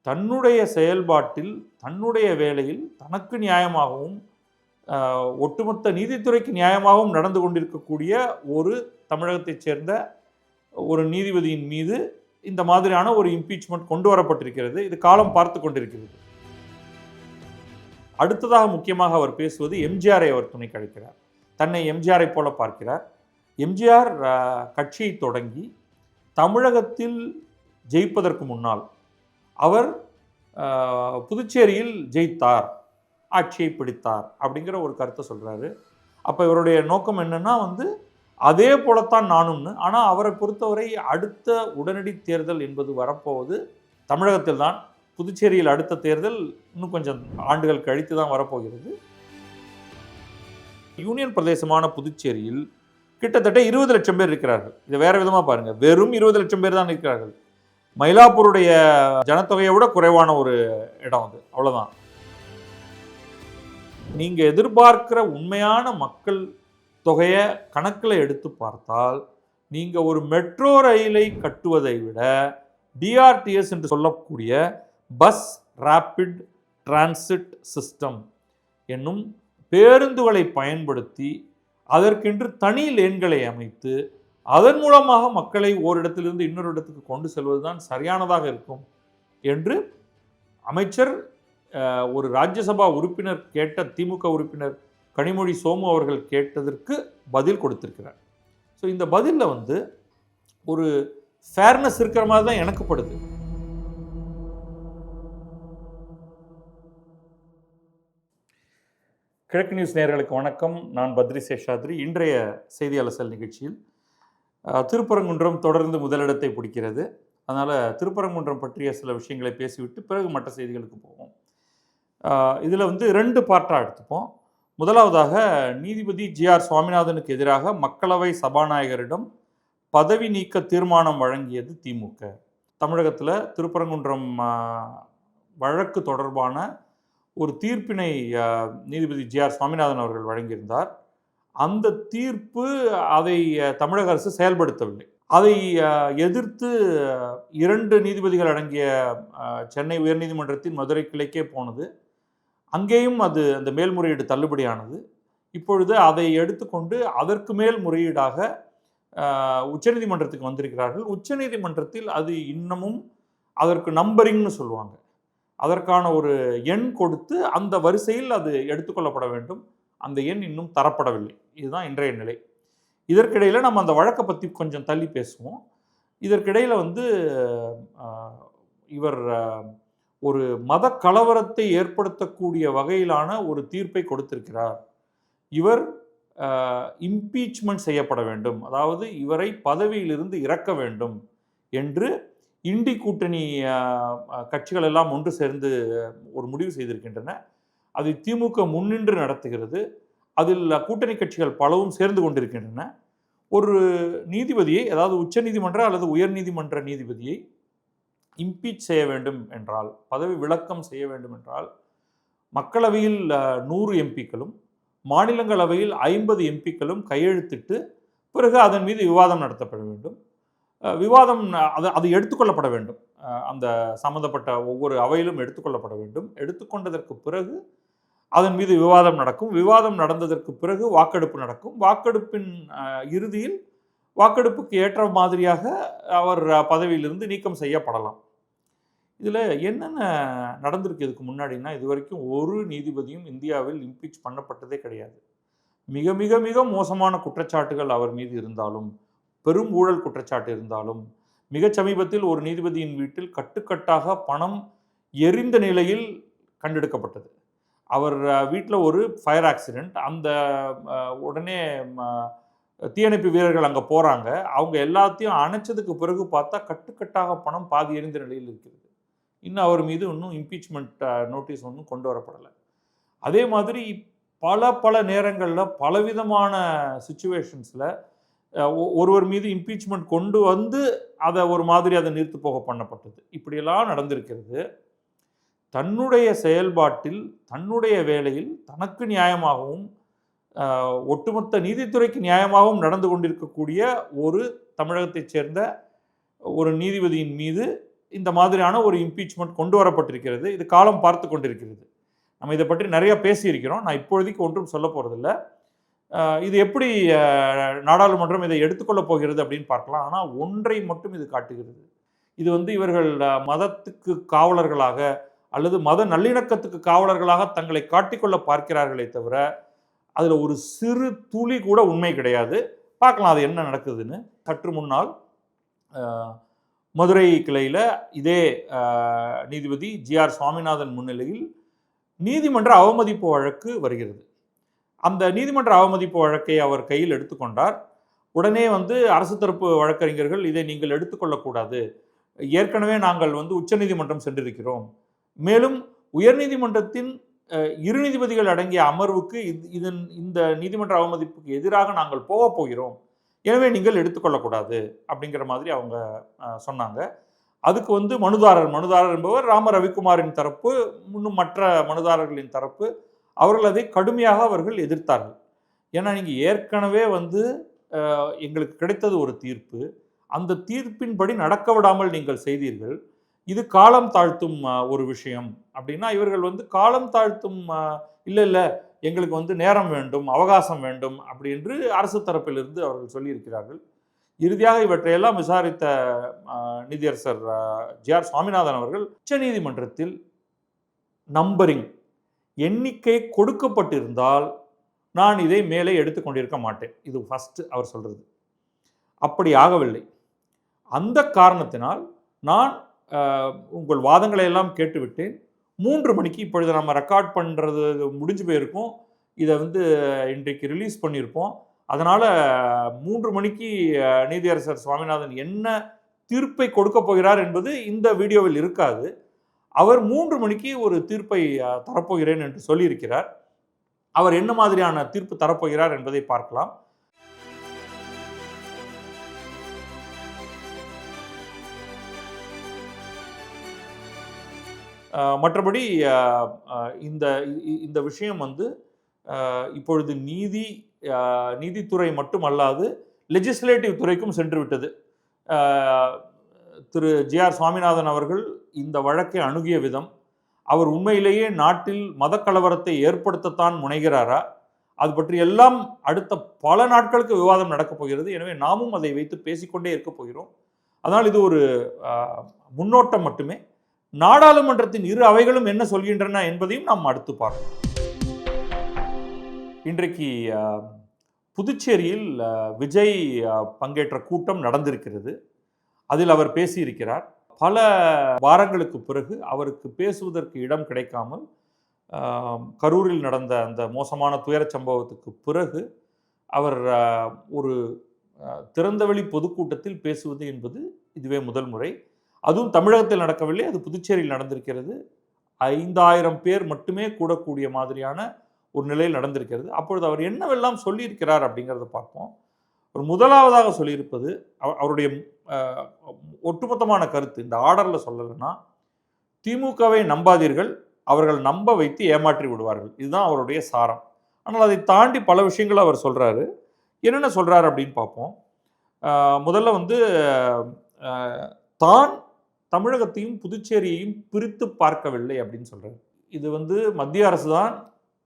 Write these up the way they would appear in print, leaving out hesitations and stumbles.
தன்னுடைய செயல்பாட்டில், தன்னுடைய வேலையில் தனக்கு நியாயமாகவும், ஒட்டுமொத்த நீதித்துறைக்கு நியாயமாகவும் நடந்து கொண்டிருக்கக்கூடிய ஒரு தமிழகத்தைச் சேர்ந்த ஒரு நீதிபதியின் மீது இந்த மாதிரியான ஒரு இம்பீச்மெண்ட் கொண்டு வரப்பட்டிருக்கிறது. இது காலம் பார்த்து கொண்டிருக்கிறது. அடுத்ததாக முக்கியமாக அவர் பேசுவது எம்ஜிஆரை அவர் துணைக்கு அழைக்கிறார். தன்னை எம்ஜிஆரை போல பார்க்கிறார். எம்ஜிஆர் கட்சியை தொடங்கி தமிழகத்தில் ஜெயிப்பதற்கு முன்னால் அவர் புதுச்சேரியில் ஜெயித்தார், ஆட்சியை பிடித்தார் அப்படிங்கிற ஒரு கருத்தை சொல்கிறாரு. அப்போ இவருடைய நோக்கம் என்னன்னா அதே போலத்தான் நானும்னு. ஆனால் அவரை பொறுத்தவரை அடுத்த உடனடி தேர்தல் என்பது வரப்போவது தமிழகத்தில் தான். புதுச்சேரியில் அடுத்த தேர்தல் இன்னும் கொஞ்சம் ஆண்டுகள் கழித்து தான் வரப்போகிறது. யூனியன் பிரதேசமான புதுச்சேரியில் கிட்டத்தட்ட 20 லட்சம் பேர் இருக்கிறார்கள். இதை வேற விதமாக பாருங்க, வெறும் 20 லட்சம் பேர் தான் இருக்கிறார்கள். மயிலாப்பூருடைய ஜனத்தொகையை விட குறைவான ஒரு இடம் அது, அவ்வளோதான். நீங்க எதிர்பார்க்கிற உண்மையான மக்கள் தொகையை கணக்கில் எடுத்து பார்த்தால் நீங்க ஒரு மெட்ரோ ரயிலை கட்டுவதை விட டிஆர்டிஎஸ் என்று சொல்லக்கூடிய பஸ் ராபிட் டிரான்சிட் சிஸ்டம் என்னும் பேருந்துகளை பயன்படுத்தி அதற்கென்று தனி லேன்களை அமைத்து அதன் மூலமாக மக்களை ஓரிடத்திலிருந்து இன்னொரு இடத்துக்கு கொண்டு செல்வதுதான் சரியானதாக இருக்கும் என்று அமைச்சர், ஒரு ராஜ்யசபா உறுப்பினர் கேட்ட, திமுக உறுப்பினர் கனிமொழி சோமு அவர்கள் கேட்டதற்கு பதில் கொடுத்திருக்கிறார். ஸோ இந்த பதிலில் ஒரு ஃபேர்னஸ் இருக்கிற மாதிரி தான் எனக்கு படுது. கிழக்கு நியூஸ் நேயர்களுக்கு வணக்கம். நான் பத்ரி சேஷாத்ரி. இன்றைய செய்தி அலசல் நிகழ்ச்சியில் திருப்பரங்குன்றம் தொடர்ந்து முதலிடத்தை பிடிக்கிறது. அதனால் திருப்பரங்குன்றம் பற்றிய சில விஷயங்களை பேசிவிட்டு பிறகு மற்ற செய்திகளுக்கு போவோம். இதில் 2 பார்ட்டாக எடுத்துப்போம். முதலாவதாக நீதிபதி ஜி.ஆர். சுவாமிநாதனுக்கு எதிராக மக்களவை சபாநாயகரிடம் பதவி நீக்க தீர்மானம் வழங்கியது திமுக. தமிழகத்தில் திருப்பரங்குன்றம் வழக்கு தொடர்பான ஒரு தீர்ப்பினை நீதிபதி ஜி.ஆர். சுவாமிநாதன் அவர்கள் வழங்கியிருந்தார். அந்த தீர்ப்பு அதை தமிழக அரசு செயல்படுத்தவில்லை. அதை எதிர்த்து 2 நீதிபதிகள் அடங்கிய சென்னை உயர்நீதிமன்றத்தின் மதுரை கிளைக்கே போனது. அங்கேயும் அந்த மேல்முறையீடு தள்ளுபடியானது. இப்பொழுது அதை எடுத்துக்கொண்டு அதற்கு மேல் முறையீடாக உச்சநீதிமன்றத்துக்கு வந்திருக்கிறார்கள். உச்சநீதிமன்றத்தில் அது இன்னமும் அதற்கு நம்பரிங்னு சொல்லுவாங்க, அதற்கான ஒரு எண் கொடுத்து அந்த வரிசையில் அது எடுத்துக்கொள்ளப்பட வேண்டும். அந்த எண் இன்னும் தரப்படவில்லை. இதுதான் இன்றைய நிலை. இதற்கிடையில் நம்ம அந்த வழக்கை பற்றி கொஞ்சம் தள்ளி பேசுவோம். இதற்கிடையில் இவர் ஒரு மத கலவரத்தை ஏற்படுத்தக்கூடிய வகையிலான ஒரு தீர்ப்பை கொடுத்திருக்கிறார். இவர் இம்பீச்மெண்ட் செய்யப்பட வேண்டும், அதாவது இவரை பதவியிலிருந்து இறக்க வேண்டும் என்று இண்டி கூட்டணி கட்சிகள் எல்லாம் ஒன்று சேர்ந்து ஒரு முடிவு செய்திருக்கின்றன. அதை திமுக முன்னின்று நடத்துகிறது. அதில் கூட்டணி கட்சிகள் பலவும் சேர்ந்து கொண்டிருக்கின்றன. ஒரு நீதிபதியை, அதாவது உச்சநீதிமன்ற அல்லது உயர்நீதிமன்ற நீதிபதியை இம்பீச் செய்ய வேண்டும் என்றால், பதவி விலக்கம் செய்ய வேண்டும் என்றால், மக்களவையில் 100 எம்பிக்களும் மாநிலங்களவையில் 50 எம்பிக்களும் கையெழுத்திட்டு பிறகு அதன் மீது விவாதம் நடத்தப்பட வேண்டும். விவாதம் அது எடுத்துக்கொள்ளப்பட வேண்டும். அந்த சம்பந்தப்பட்ட ஒவ்வொரு அவையிலும் எடுத்துக்கொள்ளப்பட வேண்டும். எடுத்துக்கொண்டதற்கு பிறகு அதன் மீது விவாதம் நடக்கும். விவாதம் நடந்ததற்கு பிறகு வாக்கெடுப்பு நடக்கும். வாக்கெடுப்பின் இறுதியில் வாக்கெடுப்புக்கு ஏற்ற மாதிரியாக அவர் பதவியிலிருந்து நீக்கம் செய்யப்படலாம். இதில் என்னென்ன நடந்திருக்கு இதுக்கு முன்னாடினா, இது வரைக்கும் ஒரு நீதிபதியும் இந்தியாவில் இம்பீச் பண்ணப்பட்டதே கிடையாது. மிக மிக மிக மோசமான குற்றச்சாட்டுகள் அவர் மீது இருந்தாலும், பெரும் ஊழல் குற்றச்சாட்டு இருந்தாலும், மிக சமீபத்தில் ஒரு நீதிபதியின் வீட்டில் கட்டுக்கட்டாக பணம் எரிந்த நிலையில் கண்டெடுக்கப்பட்டது. அவர் வீட்டில் ஒரு ஃபயர் ஆக்சிடெண்ட். அந்த உடனே தீயணைப்பு வீரர்கள் அங்கே போகிறாங்க. அவங்க எல்லாத்தையும் அணைச்சதுக்கு பிறகு பார்த்தா கட்டுக்கட்டாக பணம் பாதி எரிந்த நிலையில் இருக்கிறது. இன்னும் அவர் மீது இன்னும் இம்பீச்மெண்ட் நோட்டீஸ் ஒன்றும் கொண்டு வரப்படலை. அதே மாதிரி பல நேரங்களில் பலவிதமான சிச்சுவேஷன்ஸில் ஒருவர் மீது இம்பீச்மெண்ட் கொண்டு அதை ஒரு மாதிரி அதை நிறுத்து போக பண்ணப்பட்டது. இப்படியெல்லாம் நடந்திருக்கிறது. தன்னுடைய செயல்பாட்டில், தன்னுடைய வேலையில் தனக்கு நியாயமாகவும் ஒட்டுமொத்த நீதித்துறைக்கு நியாயமாகவும் நடந்து கொண்டிருக்கக்கூடிய ஒரு தமிழகத்தைச் சேர்ந்த ஒரு நீதிபதியின் மீது இந்த மாதிரியான ஒரு இம்பீச்மெண்ட் கொண்டு வரப்பட்டிருக்கிறது. இது காலம் பார்த்து கொண்டிருக்கிறது. நம்ம இதை பற்றி நிறைய பேசியிருக்கிறோம். நான் இப்பொழுதைக்கு ஒன்றும் சொல்ல போகிறதில்ல. இது எப்படி நாடாளுமன்றம் இதை எடுத்துக்கொள்ளப் போகிறது அப்படின்னு பார்க்கலாம். ஆனால் ஒன்றை மட்டும் இது காட்டுகிறது. இது இவர்கள் மதத்துக்கு காவலர்களாக அல்லது மத நல்லிணக்கத்துக்கு காவலர்களாக தங்களை காட்டிக்கொள்ள பார்க்கிறார்களே தவிர அதில் ஒரு சிறு துளி கூட உண்மை கிடையாது. பார்க்கலாம் அது என்ன நடக்குதுன்னு. சற்று முன்னால் மதுரை கிளையில் இதே நீதிபதி ஜி.ஆர். சுவாமிநாதன் முன்னிலையில் நீதிமன்ற அவமதிப்பு வழக்கு வருகிறது. அந்த நீதிமன்ற அவமதிப்பு வழக்கை அவர் கையில் எடுத்துக்கொண்டார். உடனே அரசு தரப்பு வழக்கறிஞர்கள் இதை நீங்கள் எடுத்துக்கொள்ளக்கூடாது, ஏற்கனவே நாங்கள் உச்சநீதிமன்றம் சென்றிருக்கிறோம், மேலும் உயர்நீதிமன்றத்தின் 2 நீதிபதிகள் அடங்கிய அமர்வுக்கு இந்த நீதிமன்ற அவமதிப்புக்கு எதிராக நாங்கள் போகப் போகிறோம், எனவே நீங்கள் எடுத்துக்கொள்ளக்கூடாது அப்படிங்கிற மாதிரி அவங்க சொன்னாங்க. அதுக்கு மனுதாரர் என்பவர் ராம ரவிக்குமாரின் தரப்பு, இன்னும் மற்ற மனுதாரர்களின் தரப்பு, அவர்கள் அதை கடுமையாக எதிர்த்தார்கள். ஏன்னா நீங்கள் ஏற்கனவே எங்களுக்கு கிடைத்தது ஒரு தீர்ப்பு, அந்த தீர்ப்பின்படி நடக்க விடாமல் நீங்கள் செய்தீர்கள், இது காலம் தாழ்த்தும் ஒரு விஷயம் அப்படின்னா இவர்கள் காலம் தாழ்த்தும் இல்லை எங்களுக்கு நேரம் வேண்டும், அவகாசம் வேண்டும் அப்படி என்று அரசு தரப்பிலிருந்து அவர்கள் சொல்லியிருக்கிறார்கள். இறுதியாக இவற்றையெல்லாம் விசாரித்த நீதியரசர் ஜி.ஆர். சுவாமிநாதன் அவர்கள் உச்சநீதிமன்றத்தில் நம்பரிங் எண்ணிக்கை கொடுக்கப்பட்டிருந்தால் நான் இதை மேலே எடுத்துக்கொண்டிருக்க மாட்டேன், இது ஃபர்ஸ்ட் அவர் சொல்றது. அப்படி ஆகவில்லை. அந்த காரணத்தினால் நான் உங்கள் வாதங்களை எல்லாம் கேட்டுவிட்டேன். 3 மணிக்கு, இப்பொழுது நம்ம ரெக்கார்ட் பண்ணுறது முடிஞ்சு போயிருக்கும், இதை இன்றைக்கு ரிலீஸ் பண்ணியிருப்போம், அதனால் 3 மணிக்கு நீதியரசர் சுவாமிநாதன் என்ன தீர்ப்பை கொடுக்க போகிறார் என்பது இந்த வீடியோவில் இருக்காது. அவர் 3 மணிக்கு ஒரு தீர்ப்பை தரப்போகிறேன் என்று சொல்லியிருக்கிறார். அவர் என்ன மாதிரியான தீர்ப்பு தரப்போகிறார் என்பதை பார்க்கலாம். மற்றபடி இந்த விஷயம் இப்பொழுது நீதித்துறை மட்டுமல்லாது லெஜிஸ்லேட்டிவ் துறைக்கும் சென்று விட்டது. திரு ஜி.ஆர். சுவாமிநாதன் அவர்கள் இந்த வழக்கை அணுகிய விதம், அவர் உண்மையிலேயே நாட்டில் மதக்கலவரத்தை ஏற்படுத்தத்தான் முனைகிறாரா, அது பற்றி எல்லாம் அடுத்த பல நாட்களுக்கு விவாதம் நடக்கப் போகிறது. எனவே நாமும் அதை வைத்து பேசிக்கொண்டே இருக்க போகிறோம். அதனால் இது ஒரு முன்னோட்டம் மட்டுமே. நாடாளுமன்றத்தின் 2 அவைகளும் என்ன சொல்கின்றன என்பதையும் நாம் அடுத்து பார்க்கலாம். இன்றைக்கு புதுச்சேரியில் விஜய் பங்கேற்ற கூட்டம் நடந்திருக்கிறது. அதில் அவர் பேசியிருக்கிறார். பல வாரங்களுக்கு பிறகு அவருக்கு பேசுவதற்கு இடம் கிடைக்காமல், கரூரில் நடந்த அந்த மோசமான துயர சம்பவத்துக்கு பிறகு அவர் ஒரு திறந்தவெளி பொதுக்கூட்டத்தில் பேசுவது என்பது இதுவே முதல் முறை. அதுவும் தமிழகத்தில் நடக்கவில்லை, அது புதுச்சேரியில் நடந்திருக்கிறது. 5000 பேர் மட்டுமே கூடக்கூடிய மாதிரியான ஒரு நிலையில் நடந்திருக்கிறது. அப்பொழுது அவர் என்னவெல்லாம் சொல்லியிருக்கிறார் அப்படிங்கிறத பார்ப்போம். ஒரு முதலாவதாக சொல்லியிருப்பது அவருடைய ஒட்டுமொத்தமான கருத்து. இந்த ஆர்டரில் சொல்லலைன்னா, திமுகவை நம்பாதீர்கள், அவர்கள் நம்ப வைத்து ஏமாற்றி விடுவார்கள், இதுதான் அவருடைய சாரம். ஆனால் அதை தாண்டி பல விஷயங்கள் அவர் சொல்கிறாரு. என்னென்ன சொல்கிறாரு அப்படின்னு பார்ப்போம். முதல்ல தான் தமிழகத்தையும் புதுச்சேரியையும் பிரித்து பார்க்கவில்லை அப்படின்னு சொல்கிறார். இது மத்திய அரசு தான்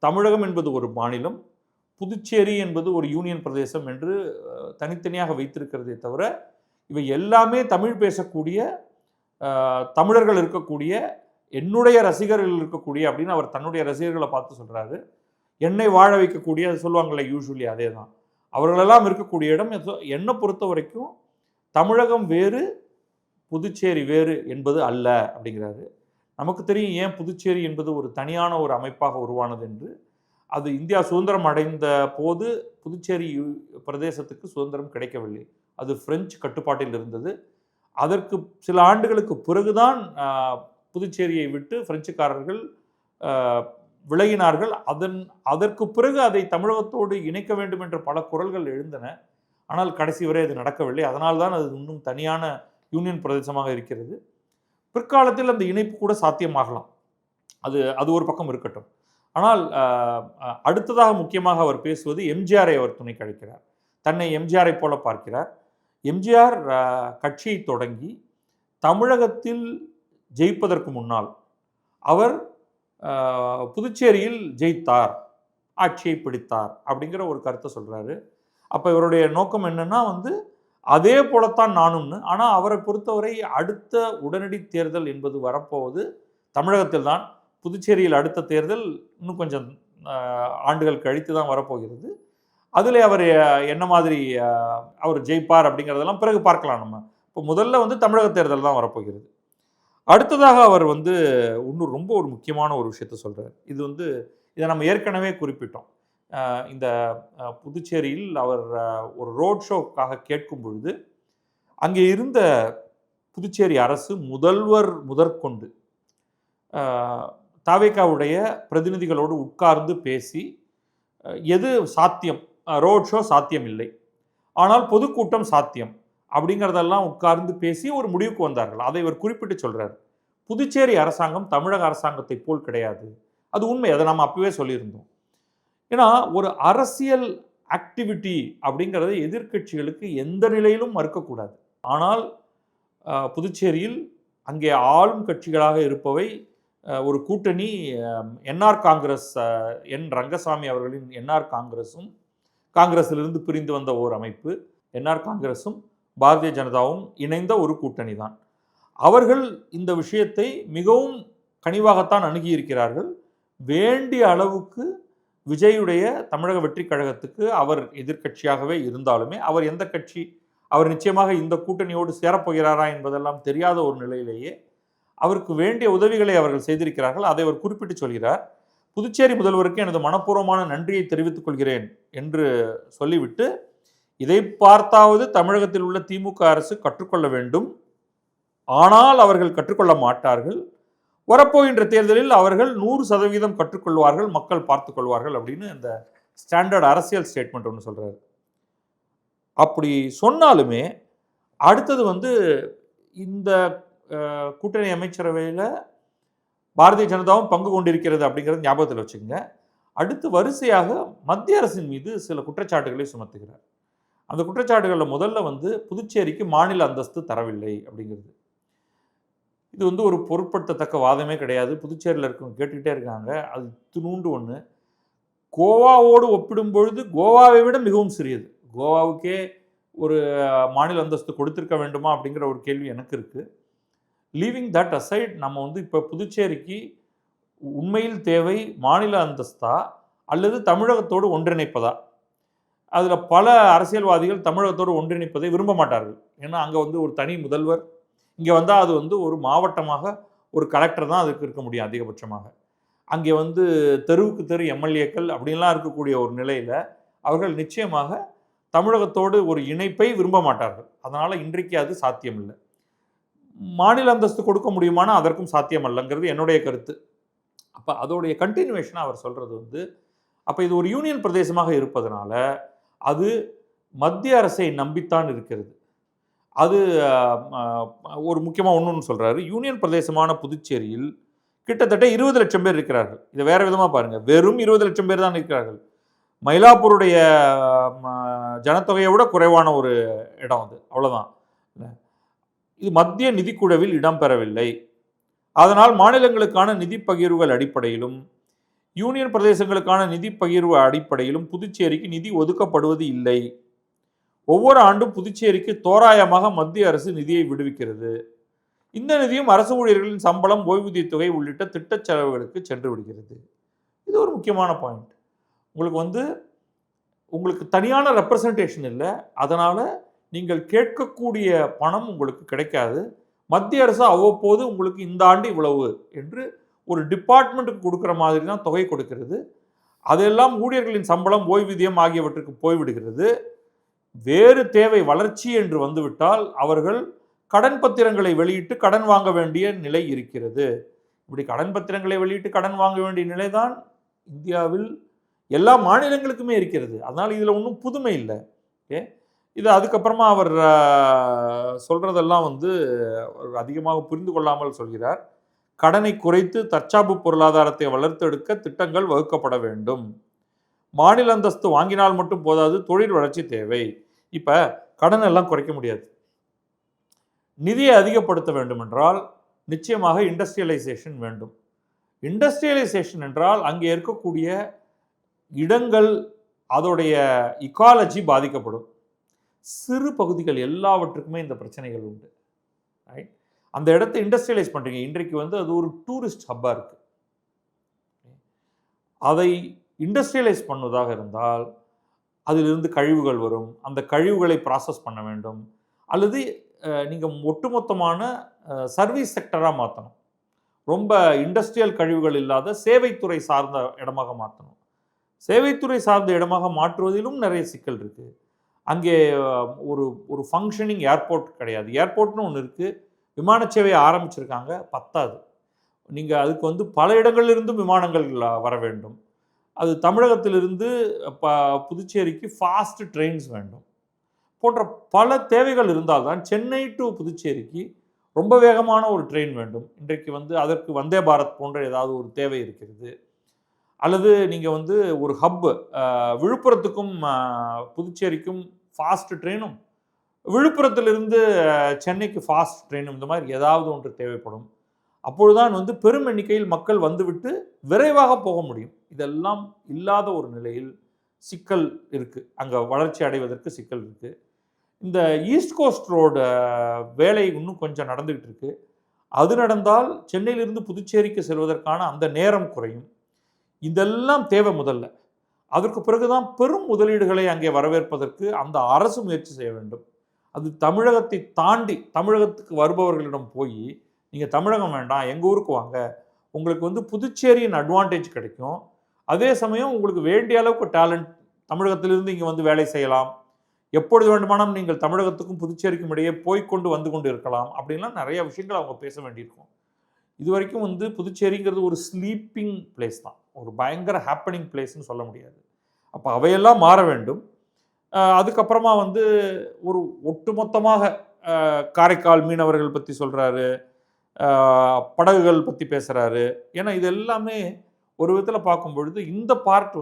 தமிழகம் என்பது ஒரு மாநிலம், புதுச்சேரி என்பது ஒரு யூனியன் பிரதேசம் என்று தனித்தனியாக வைத்திருக்கிறதே தவிர, இவை எல்லாமே தமிழ் பேசக்கூடிய தமிழர்கள் இருக்கக்கூடிய, என்னுடைய ரசிகர்கள் இருக்கக்கூடிய அப்படின்னு அவர் தன்னுடைய ரசிகர்களை பார்த்து சொல்கிறாரு. என்னை வாழ வைக்கக்கூடிய, அது சொல்லுவாங்கள்ல யூஸ்வலி, அதே தான். அவர்களெல்லாம் இருக்கக்கூடிய இடம். என்னை பொறுத்த வரைக்கும் தமிழகம் வேறு, புதுச்சேரி வேறு என்பது அல்ல அப்படிங்கிறாரு. நமக்கு தெரியும் ஏன் புதுச்சேரி என்பது ஒரு தனியான ஒரு அமைப்பாக உருவானது என்று. அது இந்தியா சுதந்திரம் அடைந்த போது புதுச்சேரி பிரதேசத்துக்கு சுதந்திரம் கிடைக்கவில்லை, அது பிரெஞ்சு கட்டுப்பாட்டில் இருந்தது. அதற்கு சில ஆண்டுகளுக்கு பிறகுதான் புதுச்சேரியை விட்டு பிரெஞ்சுக்காரர்கள் விலகினார்கள். அதற்கு பிறகு அதை தமிழகத்தோடு இணைக்க வேண்டும் என்ற பல குரல்கள் எழுந்தன. ஆனால் கடைசி வரை அது நடக்கவில்லை. அதனால்தான் அது இன்னும் தனியான யூனியன் பிரதேசமாக இருக்கிறது. பிற்காலத்தில் அந்த இணைப்பு கூட சாத்தியமாகலாம், அது ஒரு பக்கம் இருக்கட்டும். ஆனால் அடுத்ததாக முக்கியமாக அவர் பேசுவது எம்ஜிஆரை அவர் துணை கழிக்கிறார். தன்னை எம்ஜிஆரை போல பார்க்கிறார். எம்ஜிஆர் கட்சியை தொடங்கி தமிழகத்தில் ஜெயிப்பதற்கு முன்னால் அவர் புதுச்சேரியில் ஜெயித்தார், ஆட்சியை பிடித்தார் அப்படிங்கிற ஒரு கருத்தை சொல்றாரு. அப்ப இவருடைய நோக்கம் என்னன்னா அதே போலத்தான் நானும்னு. ஆனா அவரை பொறுத்தவரை அடுத்த உடனடி தேர்தல் என்பது வரப்போவது தமிழகத்தில் தான். புதுச்சேரியில் அடுத்த தேர்தல் இன்னும் கொஞ்சம் ஆண்டுகள் கழித்து தான் வரப்போகிறது. அதில் அவர் என்ன மாதிரி அவர் ஜெயிப்பார் அப்படிங்கிறதெல்லாம் பிறகு பார்க்கலாம் நம்ம. இப்போ முதல்ல தமிழக தேர்தல் தான் வரப்போகிறது. அடுத்ததாக அவர் இன்னும் ரொம்ப ஒரு முக்கியமான ஒரு விஷயத்த சொல்கிறார். இது இதை நம்ம ஏற்கனவே குறிப்பிட்டோம். இந்த புதுச்சேரியில் அவர் ஒரு ரோட் ஷோக்காக கேட்கும் பொழுது அங்கே இருந்த புதுச்சேரி அரசு முதல்வர் முதற்கொண்டு தாவேகாவுடைய பிரதிநிதிகளோடு உட்கார்ந்து பேசி எது சாத்தியம், ரோட் ஷோ சாத்தியம் இல்லை, ஆனால் பொதுக்கூட்டம் சாத்தியம் அப்படிங்கிறதெல்லாம் உட்கார்ந்து பேசி ஒரு முடிவுக்கு வந்தார்கள். அதை இவர் குறிப்பிட்டு சொல்றார். புதுச்சேரி அரசாங்கம் தமிழக அரசாங்கத்தை போல் கிடையாது. அது உண்மை, அதை நம்ம அப்பவே சொல்லியிருந்தோம். ஏன்னா ஒரு அரசியல் ஆக்டிவிட்டி அப்படிங்கிறத எதிர்கட்சிகளுக்கு எந்த நிலையிலும் மறுக்கக்கூடாது. ஆனால் புதுச்சேரியில் அங்கே ஆளும் கட்சிகளாக இருப்பவை ஒரு கூட்டணி, என்ஆர் காங்கிரஸ், என் ரங்கசாமி அவர்களின் என்ஆர் காங்கிரஸும், காங்கிரஸிலிருந்து பிரிந்து வந்த ஓர் அமைப்பு என்ஆர் காங்கிரஸும் பாரதிய ஜனதாவும் இணைந்த ஒரு கூட்டணி தான். அவர்கள் இந்த விஷயத்தை மிகவும் கனிவாகத்தான் அணுகியிருக்கிறார்கள். வேண்டிய அளவுக்கு விஜயுடைய தமிழக வெற்றி கழகத்துக்கு அவர் எதிர்கட்சியாகவே இருந்தாலுமே, அவர் எந்த கட்சி, அவர் நிச்சயமாக இந்த கூட்டணியோடு சேரப்போகிறாரா என்பதெல்லாம் தெரியாத ஒரு நிலையிலேயே அவருக்கு வேண்டிய உதவிகளை அவர்கள் செய்திருக்கிறார்கள். அதை அவர் குறிப்பிட்டு சொல்கிறார். புதுச்சேரி முதல்வருக்கு எனது மனப்பூர்வமான நன்றியை தெரிவித்துக் கொள்கிறேன் என்று சொல்லிவிட்டு, இதை பார்த்தாவது தமிழகத்தில் உள்ள திமுக அரசு கற்றுக்கொள்ள வேண்டும், ஆனால் அவர்கள் கற்றுக்கொள்ள மாட்டார்கள், வரப்போகின்ற தேர்தலில் அவர்கள் 100% கற்றுக்கொள்வார்கள், மக்கள் பார்த்துக் கொள்வார்கள் அப்படின்னு அந்த ஸ்டாண்டர்ட் அரசியல் ஸ்டேட்மெண்ட் ஒன்று சொல்றாரு. அப்படி சொன்னாலுமே அடுத்தது இந்த கூட்டணி அமைச்சரவையில் பாரதிய ஜனதாவும் பங்கு கொண்டிருக்கிறது அப்படிங்கிறது ஞாபகத்தில் வச்சுக்கோங்க. அடுத்து வரிசையாக மத்திய அரசின் மீது சில குற்றச்சாட்டுகளை சுமத்துகிறார். அந்த குற்றச்சாட்டுகளில் முதல்ல புதுச்சேரிக்கு மாநில அந்தஸ்து தரவில்லை அப்படிங்கிறது. இது ஒரு பொருட்படுத்தத்தக்க வாதமே கிடையாது. புதுச்சேரியில் இருக்கவங்க கேட்டுக்கிட்டே இருக்காங்க. அது துணுண்டு ஒன்று. கோவாவோடு ஒப்பிடும் பொழுது கோவாவை விட மிகவும் சிறியது. கோவாவுக்கே ஒரு மாநில அந்தஸ்து கொடுத்திருக்க வேண்டுமா அப்படிங்கிற ஒரு கேள்வி எனக்கு இருக்குது. லீவிங் தட் அசைட், நம்ம இப்போ புதுச்சேரிக்கு உண்மையில் தேவை மாநில அந்தஸ்தா அல்லது தமிழகத்தோடு ஒன்றிணைப்பதா? அதில் பல அரசியல்வாதிகள் தமிழகத்தோடு ஒன்றிணைப்பதை விரும்ப மாட்டார்கள். ஏன்னா அங்கே ஒரு தனி முதல்வர், இங்கே வந்தால் அது ஒரு மாவட்டமாக ஒரு கலெக்டர் தான் அதுக்கு இருக்க முடியும் அதிகபட்சமாக. அங்கே தெருவுக்கு தெரு எம்எல்ஏக்கள் அப்படின்லாம் இருக்கக்கூடிய ஒரு நிலையில் அவர்கள் நிச்சயமாக தமிழகத்தோடு ஒரு இணைப்பை விரும்ப மாட்டார்கள். அதனால் இன்றைக்கு அது சாத்தியமில்லை. மாநில அந்தஸ்து கொடுக்க முடியுமானா அதற்கும் சாத்தியம் அல்லங்கிறது என்னுடைய கருத்து. அப்போ அதோடைய கண்டினியூவேஷனாக அவர் சொல்கிறது அப்போ இது ஒரு யூனியன் பிரதேசமாக இருப்பதனால அது மத்திய அரசை நம்பித்தான் இருக்கிறது. அது ஒரு முக்கியமாக ஒன்று சொல்கிறாரு. யூனியன் பிரதேசமான புதுச்சேரியில் கிட்டத்தட்ட 20 லட்சம் பேர் இருக்கிறார்கள். இதை வேறு விதமாக பாருங்கள், வெறும் 20 லட்சம் பேர் தான் இருக்கிறார்கள். மயிலாப்பூருடைய ஜனத்தொகையை விட குறைவான ஒரு இடம் அது, அவ்வளோதான். இது மத்திய நிதிக்குழுவில் இடம்பெறவில்லை. அதனால் மாநிலங்களுக்கான நிதி பகிர்வுகள் அடிப்படையிலும் யூனியன் பிரதேசங்களுக்கான நிதி பகிர்வு அடிப்படையிலும் புதுச்சேரிக்கு நிதி ஒதுக்கப்படுவது இல்லை. ஒவ்வொரு ஆண்டும் புதுச்சேரிக்கு தோராயமாக மத்திய அரசு நிதியை விடுவிக்கிறது. இந்த நிதியும் அரசு ஊழியர்களின் சம்பளம், ஓய்வூதிய தொகை உள்ளிட்ட திட்ட செலவுகளுக்கு சென்று விடுகிறது. இது ஒரு முக்கியமான பாயிண்ட். உங்களுக்கு தனியான ரெப்ரசன்டேஷன் இல்லை, அதனால் நீங்கள் கேட்கக்கூடிய பணம் உங்களுக்கு கிடைக்காது. மத்திய அரசு அவ்வப்போது உங்களுக்கு இந்த ஆண்டு இவ்வளவு என்று ஒரு டிபார்ட்மெண்ட்டுக்கு கொடுக்குற மாதிரி தான் தொகை கொடுக்கிறது. அதெல்லாம் ஊழியர்களின் சம்பளம், ஓய்வூதியம் ஆகியவற்றுக்கு போய்விடுகிறது. வேறு தேவை, வளர்ச்சி என்று வந்துவிட்டால் அவர்கள் கடன் பத்திரங்களை வெளியிட்டு கடன் வாங்க வேண்டிய நிலை இருக்கிறது. இப்படி கடன் பத்திரங்களை வெளியிட்டு கடன் வாங்க வேண்டிய நிலை தான் இந்தியாவில் எல்லா மாநிலங்களுக்குமே இருக்கிறது. அதனால் இதில் ஒன்றும் புதுமை இல்லை. ஓகே, இது அதுக்கப்புறமா அவர் சொல்கிறதெல்லாம் அதிகமாக புரிந்து கொள்ளாமல் சொல்கிறார். கடனை குறைத்து தற்சார்பு பொருளாதாரத்தை வளர்த்தெடுக்க திட்டங்கள் வகுக்கப்பட வேண்டும். மாநில அந்தஸ்து வாங்கினால் மட்டும் போதாது, தொழில் வளர்ச்சி தேவை. இப்போ கடன் எல்லாம் குறைக்க முடியாது. நிதியை அதிகப்படுத்த வேண்டும் என்றால் நிச்சயமாக இண்டஸ்ட்ரியலைசேஷன் வேண்டும். இண்டஸ்ட்ரியலைசேஷன் என்றால் அங்கே இருக்கக்கூடிய இடங்கள், அதோடைய இக்காலஜி பாதிக்கப்படும். சிறு பகுதிகள் எல்லாவற்றுக்குமே இந்த பிரச்சனைகள் உண்டு. ரைட்? அந்த இடத்தை இண்டஸ்ட்ரியலைஸ் பண்ணுறீங்க. இன்றைக்கு அது ஒரு டூரிஸ்ட் ஹப்பாக இருக்குது. அதை இண்டஸ்ட்ரியலைஸ் பண்ணுவதாக இருந்தால் அதிலிருந்து கழிவுகள் வரும். அந்த கழிவுகளை ப்ராசஸ் பண்ண வேண்டும். அல்லது நீங்கள் ஒட்டுமொத்தமான சர்வீஸ் செக்டராக மாற்றணும். ரொம்ப இண்டஸ்ட்ரியல் கழிவுகள் இல்லாத சேவைத்துறை சார்ந்த இடமாக மாற்றணும். சேவைத்துறை சார்ந்த இடமாக மாற்றுவதிலும் நிறைய சிக்கல் இருக்குது. அங்கே ஒரு ஒரு ஃபங்க்ஷனிங் ஏர்போர்ட் கிடையாது. ஏர்போர்ட்னு ஒன்று இருக்குது, விமான சேவையை ஆரம்பிச்சிருக்காங்க, பத்தாது. நீங்கள் அதுக்கு பல இடங்களிலிருந்தும் விமானங்கள் வர வேண்டும். அது தமிழகத்திலிருந்து புதுச்சேரிக்கு ஃபாஸ்ட் ட்ரெயின்ஸ் வேண்டும் போன்ற பல தேவைகள் இருந்தால்தான் சென்னை டு புதுச்சேரிக்கு ரொம்ப வேகமான ஒரு ட்ரெயின் வேண்டும். இன்றைக்கு அதற்கு வந்தே பாரத் போன்ற ஏதாவது ஒரு தேவை இருக்கிறது. அல்லது நீங்கள் ஒரு ஹப், விழுப்புரத்துக்கும் புதுச்சேரிக்கும் ஃபாஸ்ட் ட்ரெயினும், விழுப்புரத்திலிருந்து சென்னைக்கு ஃபாஸ்ட் ட்ரெயினும், இந்த மாதிரி ஏதாவது ஒன்று தேவைப்படும். அப்பொழுதுதான் பெரும் எண்ணிக்கையில் மக்கள் வந்துவிட்டு விரைவாக போக முடியும். இதெல்லாம் இல்லாத ஒரு நிலையில் சிக்கல் இருக்குது. அங்கே வளர்ச்சி அடைவதற்கு சிக்கல் இருக்குது. இந்த ஈஸ்ட் கோஸ்ட் ரோடு வேலை இன்னும் கொஞ்சம் நடந்துகிட்டு இருக்கு. அது நடந்தால் சென்னையிலிருந்து புதுச்சேரிக்கு செல்வதற்கான அந்த நேரம் குறையும். இதெல்லாம் தேவை முதல்ல. அதற்கு பிறகுதான் பெரும் முதலீடுகளை அங்கே வரவேற்பதற்கு அந்த அரசு முயற்சி செய்ய வேண்டும். அது தமிழகத்தை தாண்டி தமிழகத்துக்கு வருபவர்களிடம் போய் நீங்கள் தமிழகம் வேண்டாம், எங்கள் ஊருக்கு வாங்க, உங்களுக்கு புதுச்சேரியின் அட்வான்டேஜ் கிடைக்கும். அதே சமயம் உங்களுக்கு வேண்டிய அளவுக்கு டேலண்ட் தமிழகத்திலிருந்து இங்கே வேலை செய்யலாம். எப்பொழுது வேண்டுமானாலும் நீங்கள் தமிழகத்துக்கும் புதுச்சேரிக்கும் இடையே போய்கொண்டு வந்து கொண்டு இருக்கலாம். அப்படின்லாம் நிறைய விஷயங்கள் அவங்க பேச வேண்டியிருக்கும். இது வரைக்கும் புதுச்சேரிங்கிறது ஒரு ஸ்லீப்பிங் பிளேஸ் தான், ஒரு பயங்கர ஹேப்பனிங் பிளேஸ்ன்னு சொல்ல முடியாது. அப்போ அவையெல்லாம் மாற வேண்டும். அதுக்கப்புறமா ஒரு ஒட்டுமொத்தமாக காரைக்கால் மீனவர்கள் பற்றி சொல்கிறாரு, படகுகள் பற்றி பேசுகிறாரு. ஏன்னா இது எல்லாமே ஒரு விதத்தில் பார்க்கும் பொழுது இந்த பார்ட்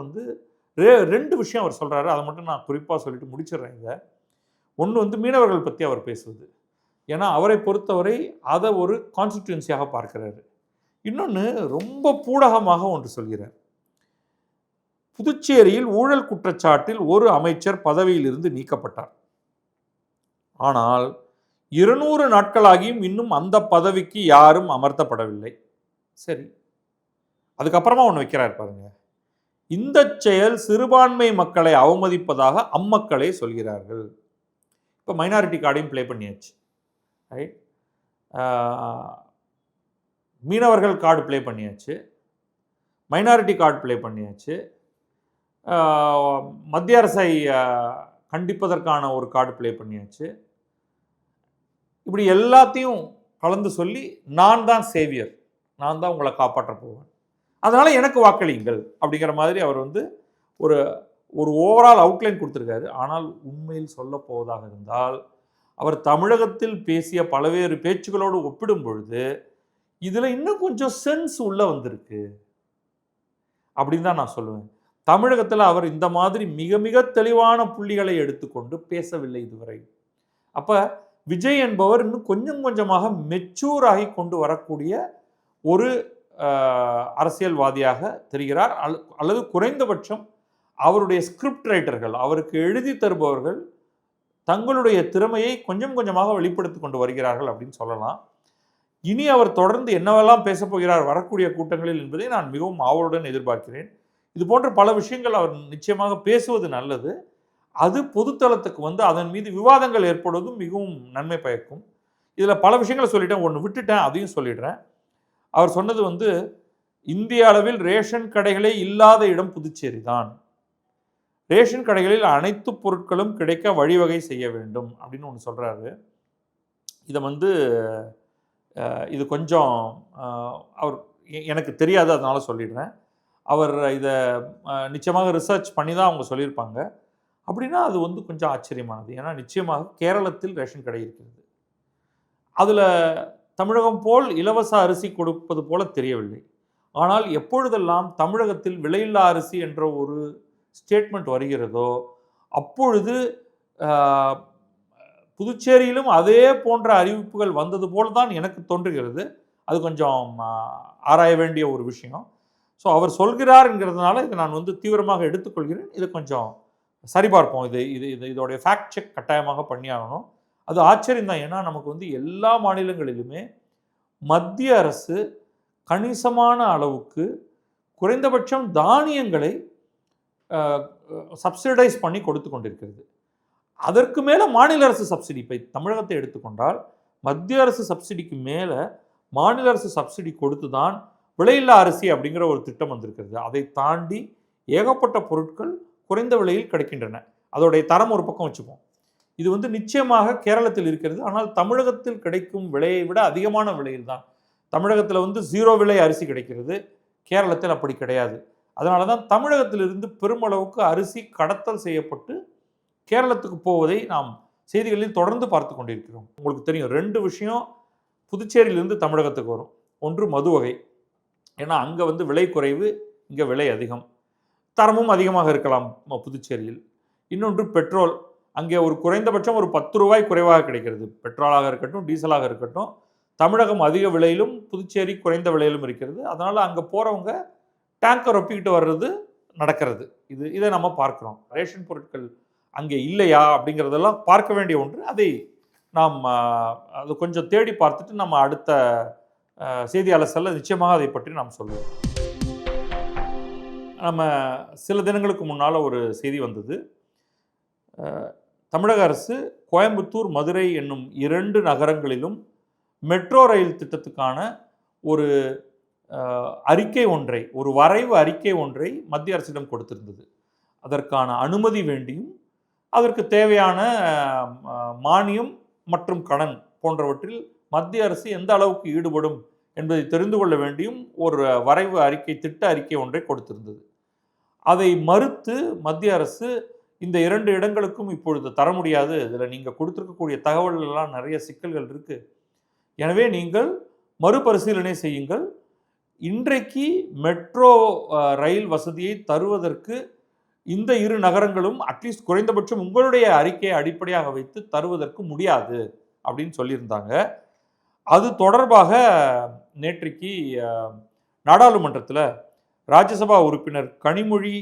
ரெண்டு விஷயம் அவர் சொல்கிறாரு. அதை மட்டும் நான் குறிப்பாக சொல்லிட்டு முடிச்சிடுறேன். இதை ஒன்று மீனவர்கள் பற்றி அவர் பேசுவது, ஏன்னா அவரை பொறுத்தவரை அதை ஒரு கான்ஸ்டிட்யூன்சியாக பார்க்கிறாரு. இன்னொன்று ரொம்ப பூடகமாக ஒன்று சொல்கிறார். புதுச்சேரியில் ஊழல் குற்றச்சாட்டில் ஒரு அமைச்சர் பதவியிலிருந்து நீக்கப்பட்டார். ஆனால் 200 நாட்களாகியும் இன்னும் அந்த பதவிக்கு யாரும் அமர்த்தப்படவில்லை. சரி, அதுக்கப்புறமா ஒன்று வைக்கிறார் பாருங்க. இந்த செயல் சிறுபான்மை மக்களை அவமதிப்பதாக அம்மக்களே சொல்கிறார்கள். இப்போ மைனாரிட்டி கார்டையும் ப்ளே பண்ணியாச்சு. ரைட்? மீனவர்கள் கார்டு ப்ளே பண்ணியாச்சு, மைனாரிட்டி கார்டு ப்ளே பண்ணியாச்சு, மத்திய அரசை கண்டிப்பதற்கான ஒரு கார்டு ப்ளே பண்ணியாச்சு. இப்படி எல்லாத்தையும் கலந்து சொல்லி நான் தான் சேவியர், நான் தான் உங்களை காப்பாற்ற போவேன், அதனால் எனக்கு வாக்களியுங்கள் அப்படிங்கிற மாதிரி அவர் ஒரு ஒரு ஓவரால் அவுட்லைன் கொடுத்துருக்காரு. ஆனால் உண்மையில் சொல்ல போவதாக இருந்தால் அவர் தமிழகத்தில் பேசிய பல்வேறு பேச்சுகளோடு ஒப்பிடும் பொழுது இதில் இன்னும் கொஞ்சம் சென்ஸ் உள்ள வந்திருக்கு அப்படின்னு தான் நான் சொல்லுவேன். தமிழகத்தில் அவர் இந்த மாதிரி மிக மிக தெளிவான புள்ளிகளை எடுத்துக்கொண்டு பேசவில்லை இதுவரை. அப்போ விஜய் என்பவர் இன்னும் கொஞ்சம் கொஞ்சமாக மெச்சூர் ஆகி கொண்டு வரக்கூடிய ஒரு அரசியல்வாதியாக தெரிகிறார். அல்லது குறைந்தபட்சம் அவருடைய ஸ்கிரிப்ட் ரைட்டர்கள், அவருக்கு எழுதி தருபவர்கள் தங்களுடைய திறமையை கொஞ்சம் கொஞ்சமாக வெளிப்படுத்தி கொண்டு வருகிறார்கள் அப்படின்னு சொல்லலாம். இனி அவர் தொடர்ந்து என்னவெல்லாம் பேசப் போகிறார் வரக்கூடிய கூட்டங்களில் என்பதை நான் மிகவும் ஆவலுடன் எதிர்பார்க்கிறேன். இது போன்ற பல விஷயங்கள் அவர் நிச்சயமாக பேசுவது நல்லது. அது பொதுத்தளத்துக்கு அதன் மீது விவாதங்கள் ஏற்படுவதும் மிகவும் நன்மை பயக்கும். இதில் பல விஷயங்களை சொல்லிட்டேன், ஒன்று விட்டுட்டேன், அதையும் சொல்லிடுறேன். அவர் சொன்னது இந்திய அளவில் ரேஷன் கடைகளே இல்லாத இடம் புதுச்சேரி தான். ரேஷன் கடைகளில் அனைத்து பொருட்களும் கிடைக்க வழிவகை செய்ய வேண்டும் அப்படின்னு ஒன்று சொல்கிறாரு. இதை இது கொஞ்சம் அவர் எனக்கு தெரியாது, அதனால் சொல்லிடுறேன். அவர் இதை நிச்சயமாக ரிசர்ச் பண்ணி தான் அவங்க சொல்லியிருப்பாங்க. அப்படின்னா அது கொஞ்சம் ஆச்சரியமானது. ஏன்னா நிச்சயமாக கேரளத்தில் ரேஷன் கடை இருக்கிறது. அதில் தமிழகம் போல் இலவச அரிசி கொடுப்பது போல தெரியவில்லை. ஆனால் எப்பொழுதெல்லாம் தமிழகத்தில் விலையில்லா அரிசி என்ற ஒரு ஸ்டேட்மெண்ட் வருகிறதோ அப்பொழுது புதுச்சேரியிலும் அதே போன்ற அறிவிப்புகள் வந்தது போல் தான் எனக்கு தோன்றுகிறது. அது கொஞ்சம் ஆராய வேண்டிய ஒரு விஷயம். ஸோ அவர் சொல்கிறார் என்கிறதுனால இதை நான் தீவிரமாக எடுத்துக்கொள்கிறேன். இதை கொஞ்சம் சரிபார்ப்போம். இது இது இது இதோடைய ஃபேக்ட் செக் கட்டாயமாக பண்ணியாகணும். அது ஆச்சரியம் தான். ஏன்னா நமக்கு எல்லா மாநிலங்களிலுமே மத்திய அரசு கணிசமான அளவுக்கு குறைந்தபட்சம் தானியங்களை சப்சிடைஸ் பண்ணி கொடுத்து கொண்டிருக்கிறது. அதற்கு மேலே மாநில அரசு சப்சிடி. இப்போ தமிழகத்தை எடுத்துக்கொண்டால் மத்திய அரசு சப்சிடிக்கு மேலே மாநில அரசு சப்சிடி கொடுத்து தான் விலையில்லா அரிசி அப்படிங்கிற ஒரு திட்டம் வந்திருக்கிறது. அதை தாண்டி ஏகப்பட்ட பொருட்கள் குறைந்த விலையில் கிடைக்கின்றன. அதோடைய தரம் ஒரு பக்கம் வச்சுப்போம். இது நிச்சயமாக கேரளத்தில் இருக்கிறது. ஆனால் தமிழகத்தில் கிடைக்கும் விலையை விட அதிகமான விலையில் தான். தமிழகத்தில் 0 விலை அரிசி கிடைக்கிறது. கேரளத்தில் அப்படி கிடையாது. அதனால தான் தமிழகத்திலிருந்து பெருமளவுக்கு அரிசி கடத்தல் செய்யப்பட்டு கேரளத்துக்கு போவதை நாம் செய்திகளில் தொடர்ந்து பார்த்து கொண்டிருக்கிறோம். உங்களுக்கு தெரியும் 2 விஷயம் புதுச்சேரியிலிருந்து தமிழகத்துக்கு வரும். ஒன்று மது வகை. ஏன்னா அங்கே விலை குறைவு, இங்கே விலை அதிகம். தரமும் அதிகமாக இருக்கலாம் புதுச்சேரியில். இன்னொன்று பெட்ரோல். அங்கே ஒரு குறைந்தபட்சம் ஒரு 10 ரூபாய் குறைவாக கிடைக்கிறது. பெட்ரோலாக இருக்கட்டும், டீசலாக இருக்கட்டும். தமிழகம் அதிக விலையிலும் புதுச்சேரி குறைந்த விலையிலும் இருக்கிறது. அதனால் அங்கே போகிறவங்க டேங்கர் ஒப்பிக்கிட்டு வர்றது நடக்கிறது. இதை நம்ம பார்க்குறோம். ரேஷன் பொருட்கள் அங்கே இல்லையா அப்படிங்கிறதெல்லாம் பார்க்க வேண்டிய ஒன்று. அதை நாம் அது கொஞ்சம் தேடி பார்த்துட்டு நம்ம அடுத்த செய்தியாளர் செல்ல நிச்சயமாக அதை பற்றி நாம் சொல்லுவோம். நம்ம சில தினங்களுக்கு முன்னால் ஒரு செய்தி வந்தது. தமிழக அரசு கோயம்புத்தூர், மதுரை என்னும் 2 நகரங்களிலும் மெட்ரோ ரயில் திட்டத்துக்கான ஒரு அறிக்கை ஒன்றை, ஒரு வரைவு அறிக்கை ஒன்றை மத்திய அரசிடம் கொடுத்திருந்தது. அதற்கான அனுமதி வேண்டியும் அதற்கு தேவையான மானியம் மற்றும் கடன் போன்றவற்றில் மத்திய அரசு எந்த அளவுக்கு ஈடுபடும் என்பதை தெரிந்து கொள்ள வேண்டியும் ஒரு வரைவு அறிக்கை, திட்ட அறிக்கை ஒன்றை கொடுத்திருந்தது. அதை மறுத்து மத்திய அரசு இந்த 2 இடங்களுக்கும் இப்பொழுது தர முடியாது, இதில் நீங்கள் கொடுத்துருக்கக்கூடிய தகவல்கள் எல்லாம் நிறைய சிக்கல்கள் இருக்கு, எனவே நீங்கள் மறுபரிசீலனை செய்யுங்கள், இன்றைக்கு மெட்ரோ ரயில் வசதியை தருவதற்கு இந்த 2 நகரங்களும் அட்லீஸ்ட் குறைந்தபட்சம் உங்களுடைய அறிக்கையை அடிப்படையாக வைத்து தருவதற்கு முடியாது அப்படின்னு சொல்லியிருந்தாங்க. அது தொடர்பாக நேற்றைக்கு நாடாளுமன்றத்தில் ராஜ்யசபா உறுப்பினர் கனிமொழி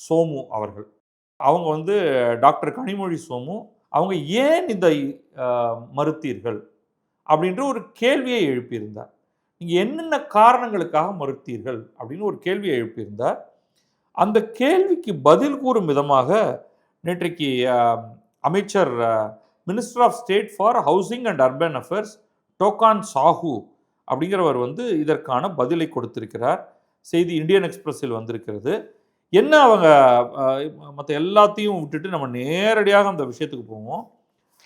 சோமு அவர்கள், அவங்க டாக்டர் கனிமொழி சோமு அவங்க ஏன் இதை மறுத்தீர்கள் அப்படின்ற ஒரு கேள்வியை எழுப்பியிருந்தார். நீங்கள் என்னென்ன காரணங்களுக்காக மறுத்தீர்கள் அப்படின்னு ஒரு கேள்வியை எழுப்பியிருந்தார். அந்த கேள்விக்கு பதில் கூறும் விதமாக நேற்றைக்கு அமைச்சர், minister of state for housing and urban affairs Tokhan Sahu அப்படிங்கிறவர் இதற்கான பதிலை கொடுத்திருக்கிறார். செய்தி இந்தியன் எக்ஸ்பிரஸில் வந்திருக்கிறது. என்ன அவங்க மற்ற எல்லாத்தையும் விட்டுட்டு நம்ம நேரடியாக அந்த விஷயத்துக்கு போவோம்.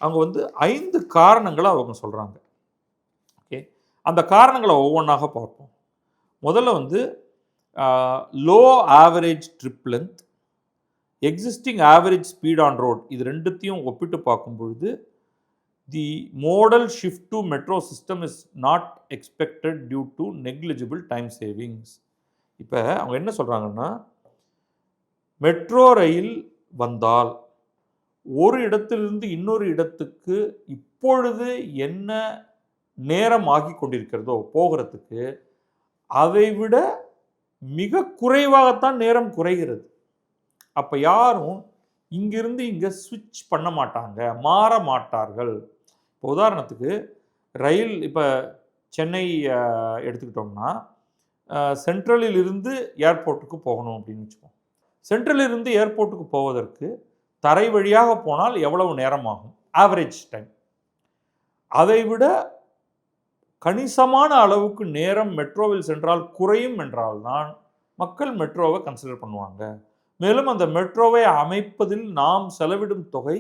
அவங்க 5 காரணங்களை அவங்க சொல்கிறாங்க. ஓகே, அந்த காரணங்களை ஒவ்வொன்றாக பார்ப்போம். முதல்ல low average trip length, existing average speed on road, இது 2த்தையும் ஒப்பிட்டு பார்க்கும் பொழுது the modal shift to metro system is not expected due to negligible time savings. இப்போ அவங்க என்ன சொல்கிறாங்கன்னா, மெட்ரோ ரயில் வந்தால் ஒரு இடத்திலிருந்து இன்னொரு இடத்துக்கு இப்பொழுது என்ன நேரம் ஆகி கொண்டிருக்கிறதோ போகிறதுக்கு, அதை விட மிக குறைவாகத்தான் நேரம் குறைகிறது. அப்போ யாரும் இங்கிருந்து இங்கே ஸ்விட்ச் பண்ண மாட்டாங்க, மாற மாட்டார்கள். இப்போ உதாரணத்துக்கு ரயில், இப்போ சென்னை எடுத்துக்கிட்டோம்னா சென்ட்ரலில் இருந்து ஏர்போர்ட்டுக்கு போகணும் அப்படின்னு வச்சுப்போம். சென்ட்ரலில் இருந்து ஏர்போர்ட்டுக்கு போவதற்கு தரை வழியாக போனால் எவ்வளவு நேரம் ஆகும், ஆவரேஜ் டைம், அதை விட கணிசமான அளவுக்கு நேரம் மெட்ரோவில் சென்றால் குறையும் என்றால்தான் மக்கள் மெட்ரோவை கன்சிடர் பண்ணுவாங்க. மேலும் அந்த மெட்ரோவை அமைப்பதில் நாம் செலவிடும் தொகை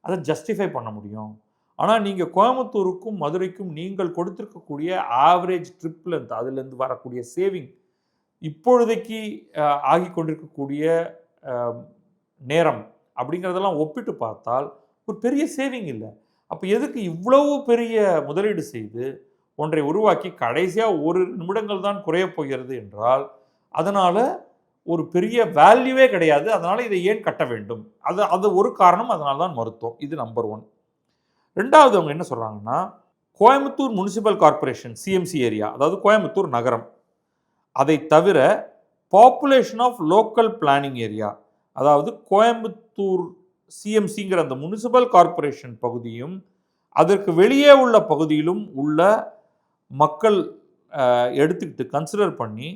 அதை ஜஸ்டிஃபை பண்ண முடியும். ஆனால் நீங்கள் கோயம்புத்தூருக்கும் மதுரைக்கும் நீங்கள் கொடுத்திருக்கக்கூடிய ஆவரேஜ் ட்ரிப் லென்த், அதுலேருந்து வரக்கூடிய சேவிங், இப்பொழுதைக்கு ஆகி கொண்டிருக்கக்கூடிய நேரம் அப்படிங்கிறதெல்லாம் ஒப்பிட்டு பார்த்தால் ஒரு பெரிய சேவிங் இல்லை. அப்போ எதுக்கு இவ்வளவு பெரிய முதலீடு செய்து ஒன்றை உருவாக்கி கடைசியாக 1 நிமிடங்கள் தான் குறைய போகிறது என்றால் அதனால் ஒரு பெரிய வேல்யூவே கிடையாது. அதனால் இதை ஏன் கட்ட வேண்டும், அது ஒரு காரணம். அதனால தான் மருத்துவம். இது நம்பர் 1. ரெண்டாவது அவங்க என்ன சொல்கிறாங்கன்னா, Coimbatore municipal corporation CMC area, அதாவது கோயம்புத்தூர் நகரம், அதை தவிர population of local planning area, அதாவது கோயம்புத்தூர் சிஎம்சிங்கிற அந்த முனிசிபல் கார்ப்பரேஷன் பகுதியும் அதற்கு வெளியே உள்ள பகுதியிலும் உள்ள மக்கள் எடுத்துக்கிட்டு கன்சிடர் பண்ணி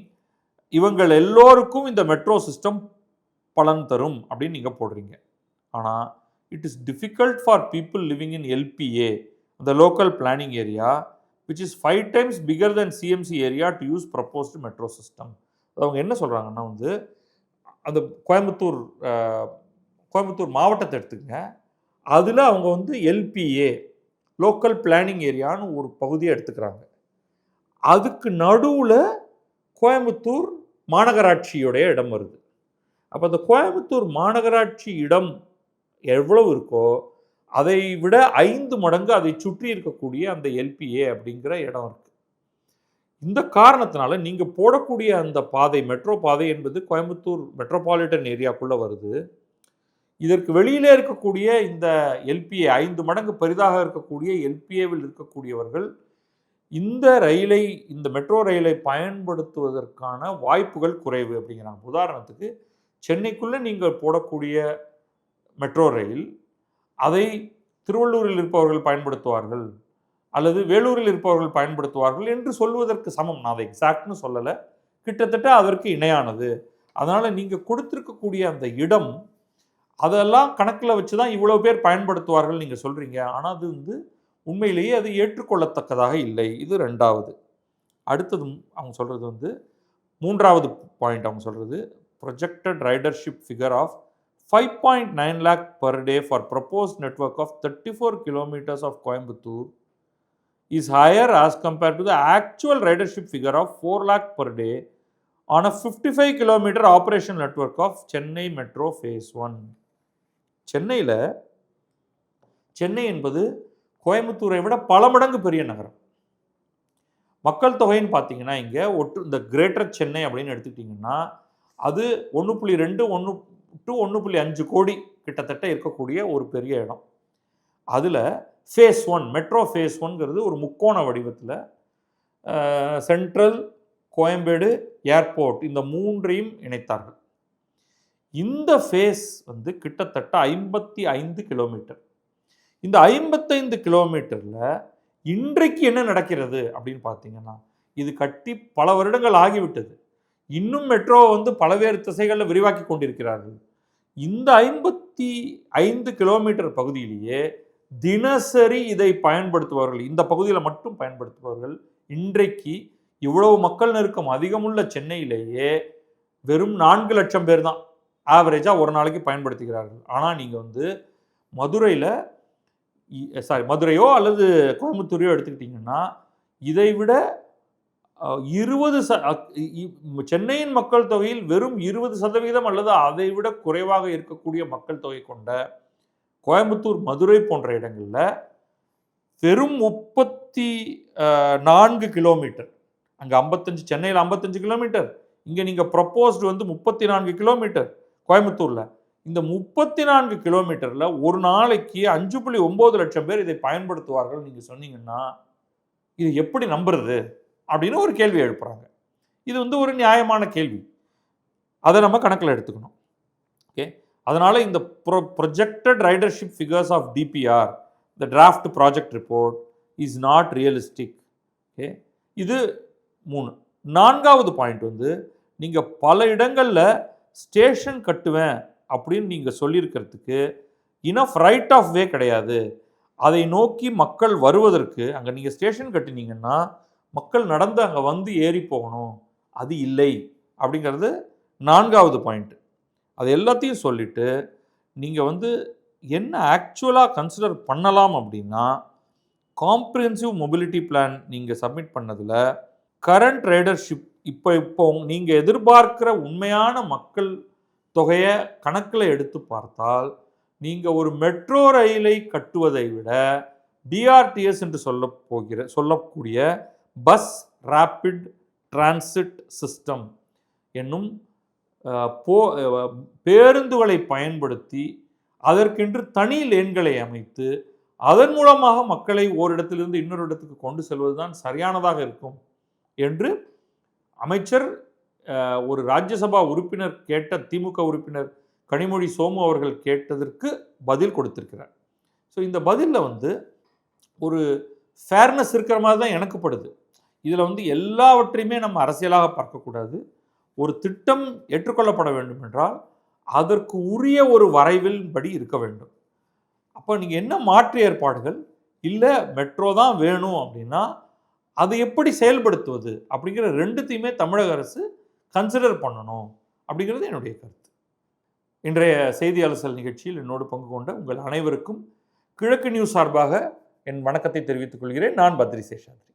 இவங்கள் எல்லோருக்கும் இந்த மெட்ரோ சிஸ்டம் பலன் தரும் அப்படின்னு நீங்கள் போடுறீங்க. ஆனால் it is difficult for people living in LPA, the local planning area, which is 5 times bigger than CMC area to use proposed metro system. அவங்க என்ன சொல்கிறாங்கன்னா வந்து, அந்த கோயம்புத்தூர் மாவட்டத்தை எடுத்துக்கங்க, அதில் அவங்க வந்து எல்பிஏ லோக்கல் பிளானிங் ஏரியான்னு ஒரு பகுதியை எடுத்துக்கிறாங்க. அதுக்கு நடுவில் கோயம்புத்தூர் மாநகராட்சியுடைய இடம் வருது. அப்போ அந்த கோயம்புத்தூர் மாநகராட்சி இடம் எவ்வளவு இருக்கோ அதை விட 5 மடங்கு அதை சுற்றி இருக்கக்கூடிய அந்த எல்பிஏ அப்படிங்கிற இடம் இருக்கு. இந்த காரணத்தினால நீங்க போடக்கூடிய அந்த பாதை, மெட்ரோ பாதை என்பது கோயம்புத்தூர் மெட்ரோபாலிட்டன் ஏரியாக்குள்ள வருது. இதற்கு வெளியிலே இருக்கக்கூடிய இந்த எல்பிஏ 5 மடங்கு பெரிதாக இருக்கக்கூடிய எல்பிஏவில் இருக்கக்கூடியவர்கள் இந்த மெட்ரோ ரயிலை பயன்படுத்துவதற்கான வாய்ப்புகள் குறைவு அப்படிங்கிறாங்க. உதாரணத்துக்கு சென்னைக்குள்ள நீங்கள் போடக்கூடிய மெட்ரோ ரயில், அதை திருவள்ளூரில் இருப்பவர்கள் பயன்படுத்துவார்கள் அல்லது வேலூரில் இருப்பவர்கள் பயன்படுத்துவார்கள் என்று சொல்வதற்கு சமம். நான் அதை எக்ஸாக்ட்னு சொல்லலை, கிட்டத்தட்ட அதற்கு இணையானது. அதனால் நீங்கள் கொடுத்துருக்கக்கூடிய அந்த இடம் அதெல்லாம் கணக்கில் வச்சு தான் இவ்வளோ பேர் பயன்படுத்துவார்கள் நீங்கள் சொல்கிறீங்க. ஆனால் அது வந்து உண்மையிலேயே அது ஏற்றுக்கொள்ளத்தக்கதாக இல்லை. இது ரெண்டாவது. அடுத்தது அவங்க சொல்கிறது வந்து மூன்றாவது பாயிண்ட். அவங்க சொல்கிறது projected ridership figure of 5.9 lakh per day for proposed network of 34 kilometers of Coimbatore is higher as compared to the actual ridership figure of 4 lakh per day on a 55 kilometer operational network of Chennai Metro Phase 1. Chennai என்பது கோயம்புத்தூரை விட பல மடங்கு பெரிய நகரம். மக்கள் தொகைன்னு பார்த்தீங்கன்னா இங்கே இந்த கிரேட்டர் சென்னை அப்படின்னு எடுத்துக்கிட்டிங்கன்னா அது 1.2 to 1.5 கோடி கிட்டத்தட்ட இருக்கக்கூடிய ஒரு பெரிய இடம். அதில் ஃபேஸ் 1 மெட்ரோ ஃபேஸ் 1ங்கிறது ஒரு முக்கோண வடிவத்தில் சென்ட்ரல், கோயம்பேடு, ஏர்போர்ட் இந்த மூன்றையும் இணைத்தார்கள். இந்த ஃபேஸ் வந்து கிட்டத்தட்ட 55 கிலோமீட்டர். இந்த 55 கிலோமீட்டரில் இன்றைக்கு என்ன நடக்கிறது அப்படின்னு பார்த்தீங்கன்னா, இது கட்டி பல வருடங்கள் ஆகிவிட்டது. இன்னும் மெட்ரோ வந்து பல்வேறு திசைகளில் விரிவாக்கி கொண்டிருக்கிறார்கள். இந்த 55 கிலோமீட்டர் பகுதியிலேயே தினசரி இதை பயன்படுத்துபவர்கள், இந்த பகுதியில் மட்டும் பயன்படுத்துபவர்கள் இன்றைக்கு இவ்வளவு மக்கள் நெருக்கம் அதிகமுள்ள சென்னையிலேயே வெறும் 4 லட்சம் பேர் தான் ஆவரேஜாக ஒரு நாளைக்கு பயன்படுத்துகிறார்கள். ஆனால் நீங்கள் வந்து மதுரையோ அல்லது கோயம்புத்தூரையோ எடுத்துக்கிட்டிங்கன்னா இதை விட 20 சென்னையின் மக்கள் தொகையில் வெறும் 20% அல்லது அதை விட குறைவாக இருக்கக்கூடிய மக்கள் தொகை கொண்ட கோயம்புத்தூர், மதுரை போன்ற இடங்களில் வெறும் 34 கிலோமீட்டர், அங்கே 55, சென்னையில் 55 கிலோமீட்டர், இங்கே நீங்கள் ப்ரப்போஸ்டு வந்து 34 கிலோமீட்டர் கோயம்புத்தூரில். இந்த 34 கிலோமீட்டரில் ஒரு நாளைக்கு 5.9 லட்சம் பேர் இதை பயன்படுத்துவார்கள் நீங்கள் சொன்னீங்கன்னா இது எப்படி நம்புறது அப்படின்னு ஒரு கேள்வி எழுப்புறாங்க. இது வந்து ஒரு நியாயமான கேள்வி, அதை நம்ம கணக்கில் எடுத்துக்கணும். ஓகே, அதனால் இந்த projected ridership figures of DPR, the draft project report is not realistic. Okay, இது 3. 4வது பாயிண்ட் வந்து நீங்கள் பல இடங்களில் ஸ்டேஷன் கட்டுவேன் அப்படின்னு நீங்கள் சொல்லியிருக்கிறதுக்கு இனஃப் ரைட் ஆஃப் வே கிடையாது. அதை நோக்கி மக்கள் வருவதற்கு அங்கே நீங்கள் ஸ்டேஷன் கட்டினீங்கன்னா மக்கள் நடந்து அங்கே வந்து ஏறி போகணும், அது இல்லை அப்படிங்கிறது 4வது பாயிண்ட். அது எல்லாத்தையும் சொல்லிவிட்டு நீங்கள் வந்து என்ன ஆக்சுவலாக கன்சிடர் பண்ணலாம் அப்படின்னா, காம்ப்ரிஹென்சிவ் மொபிலிட்டி பிளான் நீங்கள் சப்மிட் பண்ணதில் கரண்ட் ரைடர்ஷிப் இப்போ நீங்கள் எதிர்பார்க்கிற உண்மையான மக்கள் தொகையை கணக்கில் எடுத்து பார்த்தால் நீங்கள் ஒரு மெட்ரோ ரயிலை கட்டுவதை விட பிஆர்டிஎஸ் என்று சொல்லக்கூடிய பஸ் ரேபிட் டிரான்சிட் சிஸ்டம் என்னும் பேருந்துகளை பயன்படுத்தி அதற்கென்று தனி லேன்களை அமைத்து அதன் மூலமாக மக்களை ஓரிடத்திலிருந்து இன்னொரு இடத்துக்கு கொண்டு செல்வதுதான் சரியானதாக இருக்கும் என்று அமைச்சர் ஒரு ராஜ்யசபா உறுப்பினர் கேட்ட, திமுக உறுப்பினர் கனிமொழி சோமு அவர்கள் கேட்டதற்கு பதில் கொடுத்திருக்கிறார். ஸோ இந்த பதிலில் ஒரு ஃபேர்னஸ் இருக்கிற மாதிரி தான் எனக்கு படுது. இதில் எல்லாவற்றையுமே நம்ம அரசியலாக பார்க்கக்கூடாது. ஒரு திட்டம் ஏற்றுக்கொள்ளப்பட வேண்டும் என்றால் அதற்கு உரிய ஒரு வரைவில் படி இருக்க வேண்டும். அப்போ நீங்கள் என்ன மாற்று ஏற்பாடுகள், இல்லை மெட்ரோ தான் வேணும் அப்படின்னா அதை எப்படி செயல்படுத்துவது அப்படிங்கிற ரெண்டுத்தையுமே தமிழக அரசு கன்சிடர் பண்ணணும் அப்படிங்கிறது என்னுடைய கருத்து. இன்றைய செய்தி அலசல் நிகழ்ச்சியில் என்னோடு பங்கு கொண்ட உங்கள் அனைவருக்கும் கிழக்கு நியூஸ் சார்பாக என் வணக்கத்தை தெரிவித்துக் கொள்கிறேன். நான் பத்ரி சேஷாத்ரி.